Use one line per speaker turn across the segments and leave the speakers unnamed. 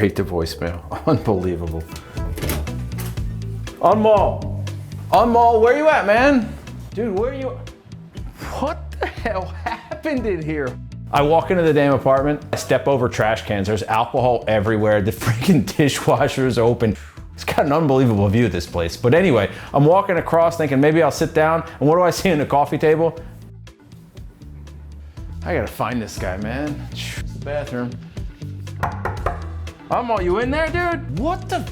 straight to voicemail. Unbelievable. Anmol. Anmol, where you at, man? Dude, where you? What the hell happened in here? I walk into the damn apartment, I step over trash cans, there's alcohol everywhere, the freaking dishwasher is open. It's got an unbelievable view of this place. But anyway, I'm walking across thinking maybe I'll sit down, and what do I see on the coffee table? I gotta find this guy, man. It's the bathroom. Anmol, you in there, dude? What the?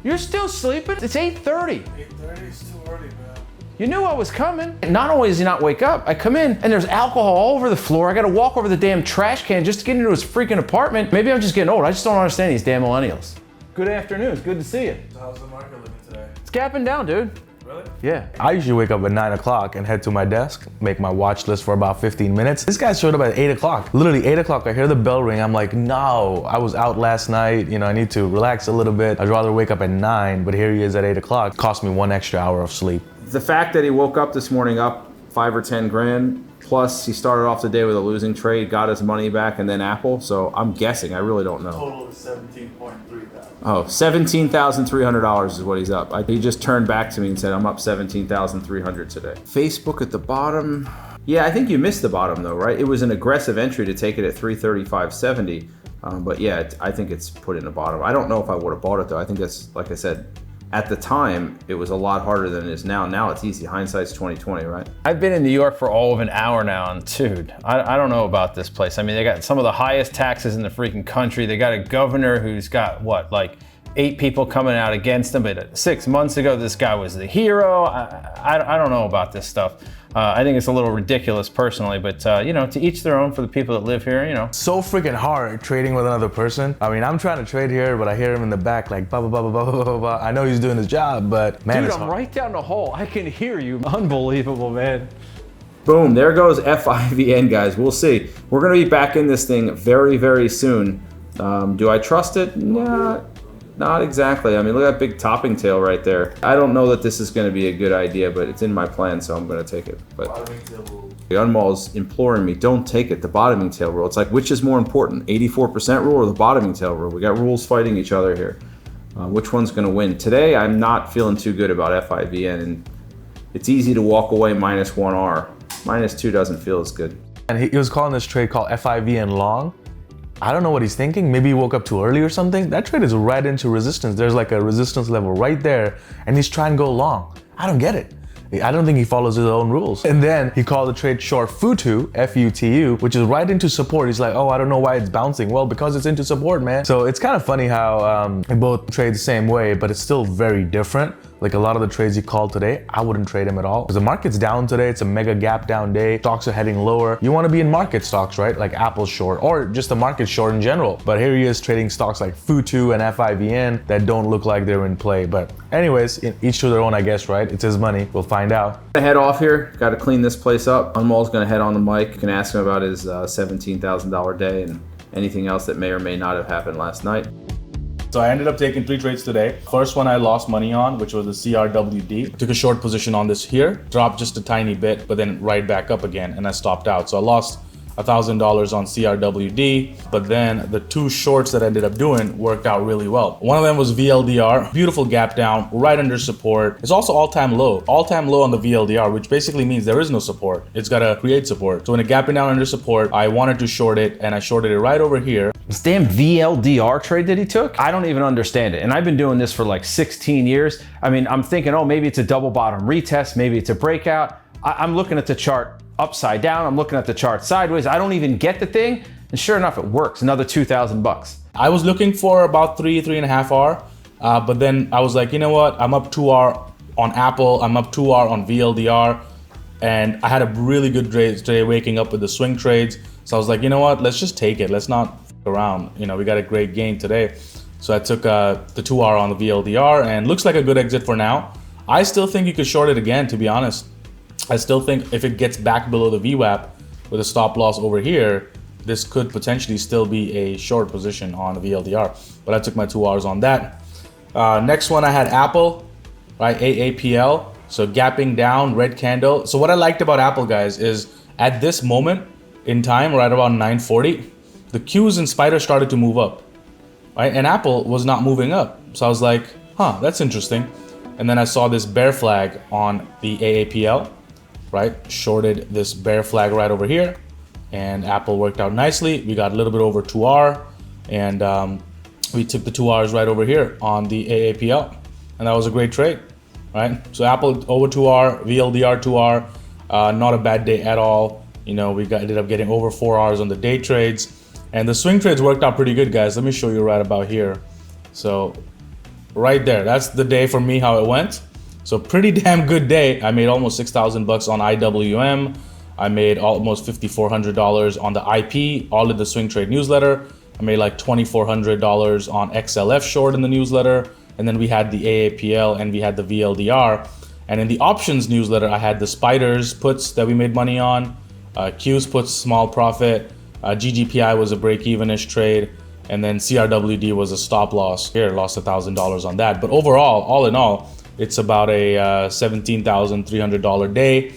You're still sleeping? It's 8:30.
8:30 is too early, man.
You knew I was coming. Not only does he not wake up, I come in and there's alcohol all over the floor. I gotta walk over the damn trash can just to get into his freaking apartment. Maybe I'm just getting old. I just don't understand these damn millennials. Good afternoon, it's good to see you.
So how's the market looking today?
It's gapping down, dude.
Really?
Yeah.
I usually wake up at 9 o'clock and head to my desk, make my watch list for about 15 minutes. This guy showed up at 8 o'clock. Literally 8 o'clock, I hear the bell ring. I'm like, no, I was out last night. I need to relax a little bit. I'd rather wake up at 9, but here he is at 8 o'clock. Cost me 1 extra hour of sleep.
The fact that he woke up this morning up 5 or 10 grand, plus he started off the day with a losing trade, got his money back, and then Apple. So I'm guessing, I really don't know.
Total is 17.3 thousand.
Oh, $17,300 is what he's up. He just turned back to me and said, I'm up 17,300 today. Facebook at the bottom. Yeah, I think you missed the bottom though, right? It was an aggressive entry to take it at 335.70. But yeah, I think it's put in the bottom. I don't know if I would have bought it though. I think that's, like I said, at the time, it was a lot harder than it is now. Now it's easy. Hindsight's 20/20, right? I've been in New York for all of an hour now, and dude, I don't know about this place. I mean, they got some of the highest taxes in the freaking country. They got a governor who's got, what, like 8 people coming out against him. But 6 months ago, this guy was the hero. I don't know about this stuff. I think it's a little ridiculous personally, but to each their own for the people that live here,
So freaking hard trading with another person. I mean, I'm trying to trade here, but I hear him in the back like, blah, blah, blah, blah, blah, blah, blah. I know he's doing his job, but man,
dude,
it's
I'm
hard.
right down the hall. I can hear you. Unbelievable, man. Boom, there goes FIVN, guys. We'll see. We're going to be back in this thing very, very soon. Do I trust it? Nah. Not exactly. I mean, look at that big topping tail right there. I don't know that this is going to be a good idea, but it's in my plan, so I'm going to take it. But
Bottoming tail rule.
the Anmol is imploring me, don't take it, the bottoming tail rule. It's like, which is more important, 84% rule or the bottoming tail rule? We got rules fighting each other here. Which one's going to win? Today, I'm not feeling too good about FIVN, and it's easy to walk away -1R. -2 doesn't feel as good.
And he was calling this trade called FIVN long. I don't know what he's thinking. Maybe he woke up too early or something. That trade is right into resistance. There's like a resistance level right there, and he's trying to go long. I don't get it. I don't think he follows his own rules. And then he called the trade short FUTU, F-U-T-U, which is right into support. He's like, oh, I don't know why it's bouncing. Well, because it's into support, man. So it's kind of funny how they both trade the same way, but it's still very different. Like a lot of the trades he called today, I wouldn't trade him at all. Because the market's down today, it's a mega gap down day. Stocks are heading lower. You want to be in market stocks, right? Like Apple short, or just the market short in general. But here he is trading stocks like FUTU and FIVN that don't look like they're in play. But anyways, each to their own, I guess, right? It's his money. We'll find out.
Head off here. Got to clean this place up. Anmol's going to head on the mic. You can ask him about his $17,000 day and anything else that may or may not have happened last night.
So I ended up taking 3 trades today. First one I lost money on, which was the CRWD. Took a short position on this here, dropped just a tiny bit, but then right back up again, and I stopped out. So I lost $1,000 on CRWD, but then the 2 shorts that I ended up doing worked out really well. One of them was VLDR, beautiful gap down, right under support. It's also all-time low on the VLDR, which basically means there is no support. It's gotta create support. So when it gapping down under support, I wanted to short it, and I shorted it right over here.
This damn VLDR trade that he took, I don't even understand it. And I've been doing this for like 16 years. I mean, I'm thinking, oh, maybe it's a double bottom retest, maybe it's a breakout. I'm looking at the chart upside down. I'm looking at the chart sideways. I don't even get the thing. And sure enough, it works. Another 2,000 bucks.
I was looking for about 3.5 R, but then I was like, you know what? I'm up 2R on Apple. I'm up 2R on VLDR. And I had a really good day today waking up with the swing trades. So I was like, you know what? Let's just take it. Let's not f around. We got a great gain today. So I took the 2R on the VLDR, and looks like a good exit for now. I still think you could short it again, to be honest. I still think if it gets back below the VWAP with a stop loss over here, this could potentially still be a short position on the VLDR. But I took my 2 Rs on that. Next one I had Apple, right? AAPL. So gapping down, red candle. So what I liked about Apple, guys, is at this moment in time, right around 9:40, the Qs and spiders started to move up. right? And Apple was not moving up. So I was like, huh, that's interesting. And then I saw this bear flag on the AAPL, right? Shorted this bear flag right over here, and Apple worked out nicely. We got a little bit over 2R, and we took the 2Rs right over here on the AAPL, and that was a great trade, right? So Apple over 2R, VLDR 2R, not a bad day at all. You know, ended up getting over 4Rs on the day trades, and the swing trades worked out pretty good, guys. Let me show you right about here. So right there, that's the day for me, how it went. So pretty damn good day. I made almost 6,000 bucks on IWM. I made almost $5,400 on the IP, all in the swing trade newsletter. I made like $2,400 on XLF short in the newsletter. And then we had the AAPL and we had the VLDR. And in the options newsletter, I had the spiders puts that we made money on. Qs puts, small profit. GGPI was a break-even-ish trade. And then CRWD was a stop loss. Here, lost $1,000 on that. But overall, all in all, it's about a $17,300 day.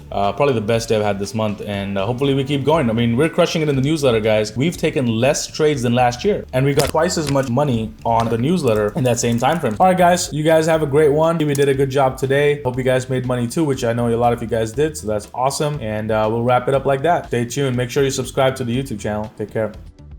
Probably the best day I've had this month, and hopefully we keep going. I mean, we're crushing it in the newsletter, guys. We've taken less trades than last year, and we got twice as much money on the newsletter in that same time frame. All right, guys, you guys have a great one. We did a good job today. Hope you guys made money too, which I know a lot of you guys did, so that's awesome. And we'll wrap it up like that. Stay tuned. Make sure you subscribe to the YouTube channel. Take care.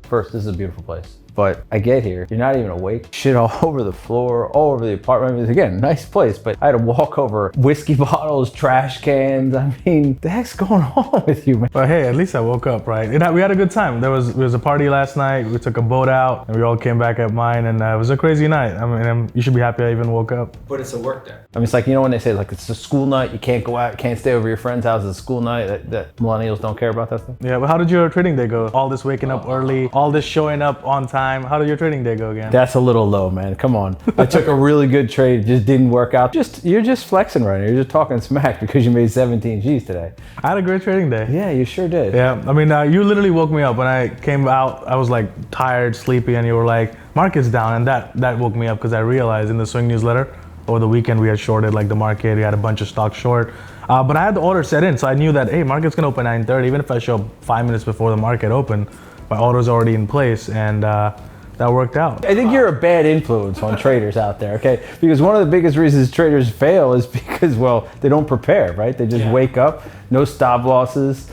First, this is a beautiful place. But I get here, you're not even awake. Shit all over the floor, all over the apartment. I mean, again, nice place, but I had to walk over whiskey bottles, trash cans. I mean, the heck's going on with you, man?
But hey, at least I woke up, right? We had a good time. There was a party last night. We took a boat out, and we all came back at mine, and it was a crazy night. I mean, you should be happy I even woke up.
But it's a work day. I mean, it's like, you know when they say, like, it's a school night, you can't go out, can't stay over your friend's house, it's a school night, that millennials don't care about that stuff?
Yeah, but how did your trading day go? All this waking up early, all this showing up on time. How did your trading day go again?
That's a little low, man. Come on. I took a really good trade, just didn't work out. You're just flexing right now. You're just talking smack because you made 17 G's today.
I had a great trading day.
Yeah, you sure did.
Yeah, I mean, you literally woke me up when I came out. I was like tired, sleepy, and you were like, market's down, and that woke me up because I realized in the swing newsletter over the weekend we had shorted like the market. We had a bunch of stocks short, but I had the order set in, so I knew that hey, market's gonna open 9:30. Even if I show up 5 minutes before the market opened, my order's already in place, and that worked out.
I think you're a bad influence on traders out there, okay? Because one of the biggest reasons traders fail is because, well, they don't prepare, right? They just wake up, no stop losses,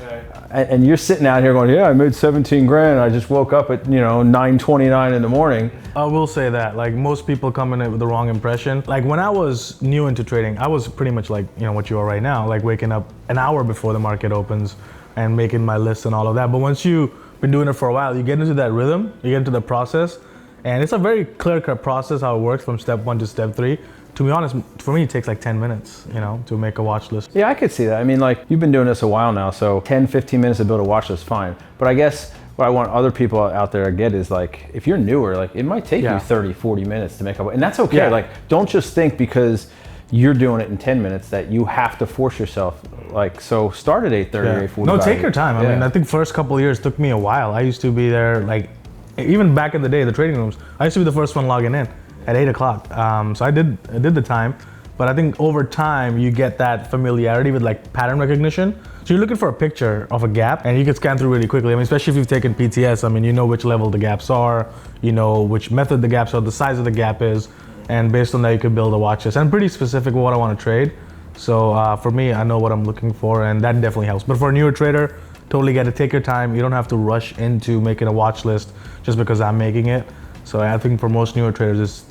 and you're sitting out here going, yeah, I made 17 grand. I just woke up at, 9:29 in the morning.
I will say that, like, most people come in with the wrong impression. Like, when I was new into trading, I was pretty much like, what you are right now, like waking up an hour before the market opens and making my list and all of that. But once you've been doing it for a while, you get into that rhythm, you get into the process, and it's a very clear-cut process how it works from step 1 to step 3. To be honest, for me, it takes like 10 minutes, to make a watch list.
Yeah, I could see that. I mean, like, you've been doing this a while now, so 10, 15 minutes to build a watch list, fine. But I guess what I want other people out there to get is, like, if you're newer, like, it might take you 30, 40 minutes to make up, and that's okay.
Yeah.
Like, don't just think because you're doing it in 10 minutes that you have to force yourself. Like, so start at 8:30, 8:45.
No, take your time. I mean, I think first couple of years took me a while. I used to be there, like, even back in the day, the trading rooms, I used to be the first one logging in at 8 o'clock. So I did the time, but I think over time you get that familiarity with like pattern recognition. So you're looking for a picture of a gap and you can scan through really quickly. I mean, especially if you've taken PTS, I mean, you know which level the gaps are, you know which method the gaps are, the size of the gap is, and based on that you can build a watch list. I'm pretty specific with what I want to trade. So for me, I know what I'm looking for, and that definitely helps. But for a newer trader, totally get it. Take your time. You don't have to rush into making a watch list just because I'm making it. So I think for most newer traders, it's,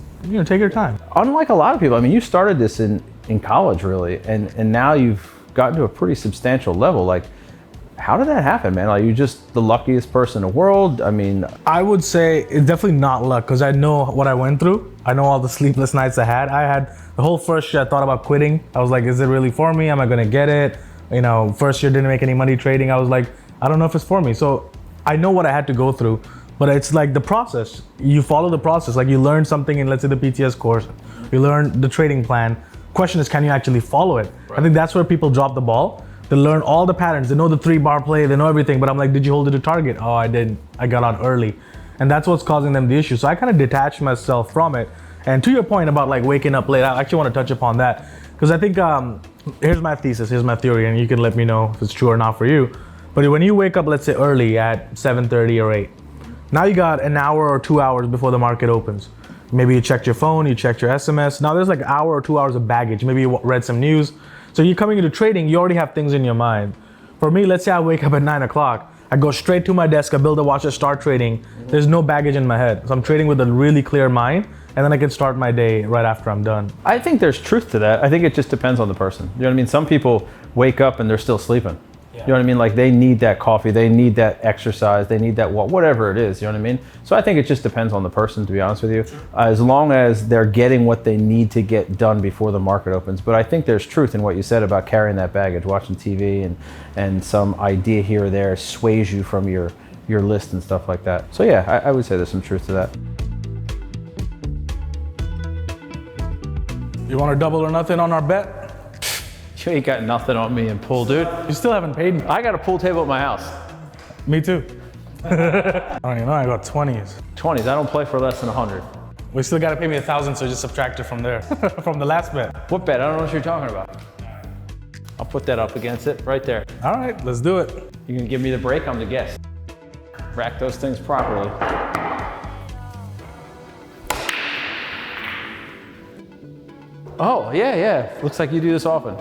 take your time.
Unlike a lot of people, I mean, you started this in college, really, and now you've gotten to a pretty substantial level. Like, how did that happen, man? Like, you're just the luckiest person in the world. I mean,
I would say it's definitely not luck because I know what I went through. I know all the sleepless nights I had the whole first year I thought about quitting. I was like, is it really for me? Am I gonna get it? First year didn't make any money trading. I was like, I don't know if it's for me. So I know what I had to go through, but it's like the process. You follow the process. Like, you learn something in, let's say, the PTS course. You learn the trading plan. Question is, can you actually follow it? Right. I think that's where people drop the ball. They learn all the patterns. They know the 3-bar play. They know everything. But I'm like, did you hold it to target? Oh, I didn't. I got out early. And that's what's causing them the issue. So I kind of detached myself from it. And to your point about like waking up late, I actually want to touch upon that. Because I think, here's my thesis, here's my theory, and you can let me know if it's true or not for you. But when you wake up, let's say early at 7:30 or 8, Now you got an hour or 2 hours before the market opens. Maybe you checked your phone, you checked your SMS. Now there's like an hour or 2 hours of baggage. Maybe you read some news. So you're coming into trading, you already have things in your mind. For me, let's say I wake up at 9 o'clock. I go straight to my desk, I build a watch, I start trading. There's no baggage in my head. So I'm trading with a really clear mind, and then I can start my day right after I'm done.
I think there's truth to that. I think it just depends on the person. You know what I mean? Some people wake up and they're still sleeping. You know what I mean? Like they need that coffee, they need that exercise, they need that whatever it is, you know what I mean? So I think it just depends on the person, to be honest with you. As long as they're getting what they need to get done before the market opens. But I think there's truth in what you said about carrying that baggage, watching TV and some idea here or there sways you from your list and stuff like that. So yeah, I would say there's some truth to that.
You want to double or nothing on our bet?
You ain't got nothing on me in pool, dude.
You still haven't paid me.
I got a pool table at my house.
Me too. I don't even know, I got 20s.
20s, I don't play for less than 100.
We still gotta pay me 1,000, so just subtract it from there, from the last bet.
What bet? I don't know what you're talking about. I'll put that up against it, right there.
All right, let's do it.
You can give me the break, I'm the guest. Rack those things properly. Oh, yeah. Looks like you do this often.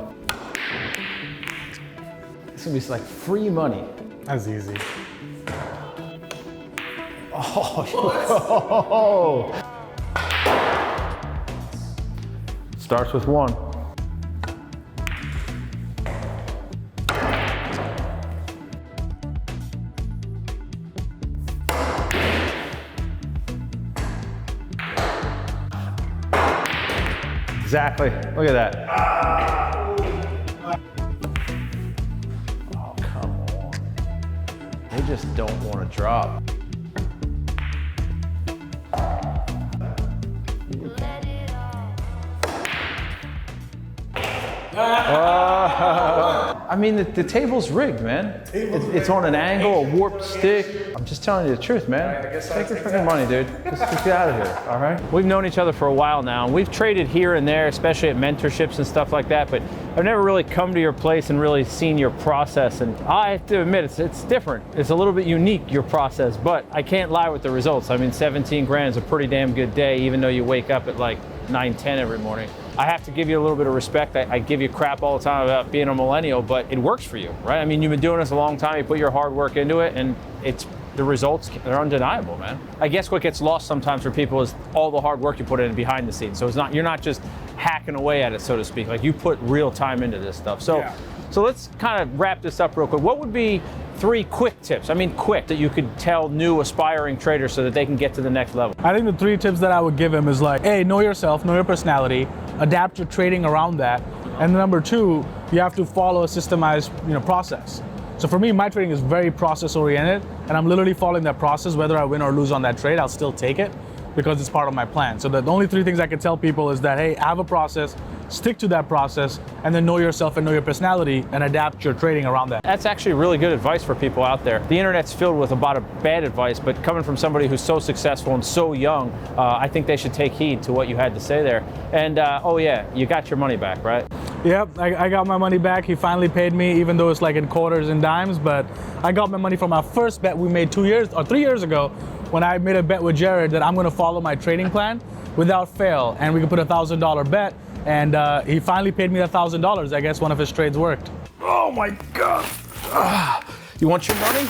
It's gonna be like free money.
That's easy.
Oh. Starts with 1. Exactly. Look at that. Oh, come on. They just don't want to drop. I mean, the table's rigged, man. It's on an angle, a warped stick. I'm just telling you the truth, man. Take your freaking money, dude. Just get out of here, all right? We've known each other for a while now, and we've traded here and there, especially at mentorships and stuff like that, but I've never really come to your place and really seen your process, and I have to admit, it's different. It's a little bit unique, your process, but I can't lie with the results. I mean, 17 grand is a pretty damn good day, even though you wake up at like 9, 10 every morning. I have to give you a little bit of respect. I give you crap all the time about being a millennial, but it works for you, right? I mean, you've been doing this a long time, you put your hard work into it, and the results, they're undeniable, man. I guess what gets lost sometimes for people is all the hard work you put in behind the scenes. So you're not just hacking away at it, so to speak. Like you put real time into this stuff. So let's kind of wrap this up real quick. What would be 3 quick tips, that you could tell new aspiring traders so that they can get to the next level?
I think the 3 tips that I would give him is like, hey, know yourself, know your personality, adapt your trading around that. And number 2, you have to follow a systemized process. So for me, my trading is very process oriented, and I'm literally following that process. Whether I win or lose on that trade, I'll still take it because it's part of my plan. So the only 3 things I can tell people is that, hey, have a process, stick to that process, and then know yourself and know your personality and adapt your trading around that.
That's actually really good advice for people out there. The internet's filled with a lot of bad advice, but coming from somebody who's so successful and so young, I think they should take heed to what you had to say there. And oh yeah, you got your money back, right?
Yep, I got my money back. He finally paid me, even though it's like in quarters and dimes, but I got my money from our first bet we made 2 years or 3 years ago when I made a bet with Jared that I'm gonna follow my trading plan without fail, and we could put a $1,000 bet, and he finally paid me that $1,000. I guess one of his trades worked.
Oh my God. You want your money?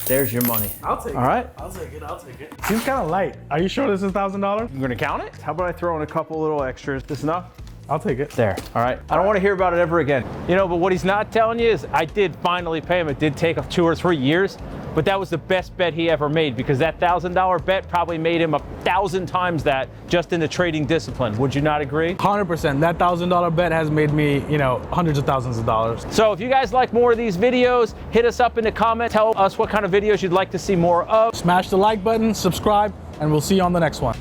There's your money.
I'll take it.
All right.
I'll take it.
Seems kind of light. Are you sure this is $1,000?
You gonna count it? How about I throw in a couple little extras? This enough?
I'll take it.
There, all right. I don't want to hear about it ever again. But what he's not telling you is I did finally pay him. It did take 2 or 3 years, but that was the best bet he ever made because that $1,000 bet probably made him 1,000 times that just in the trading discipline. Would you not agree?
100%. That $1,000 bet has made me, hundreds of thousands of dollars.
So if you guys like more of these videos, hit us up in the comments. Tell us what kind of videos you'd like to see more of.
Smash the like button, subscribe, and we'll see you on the next one.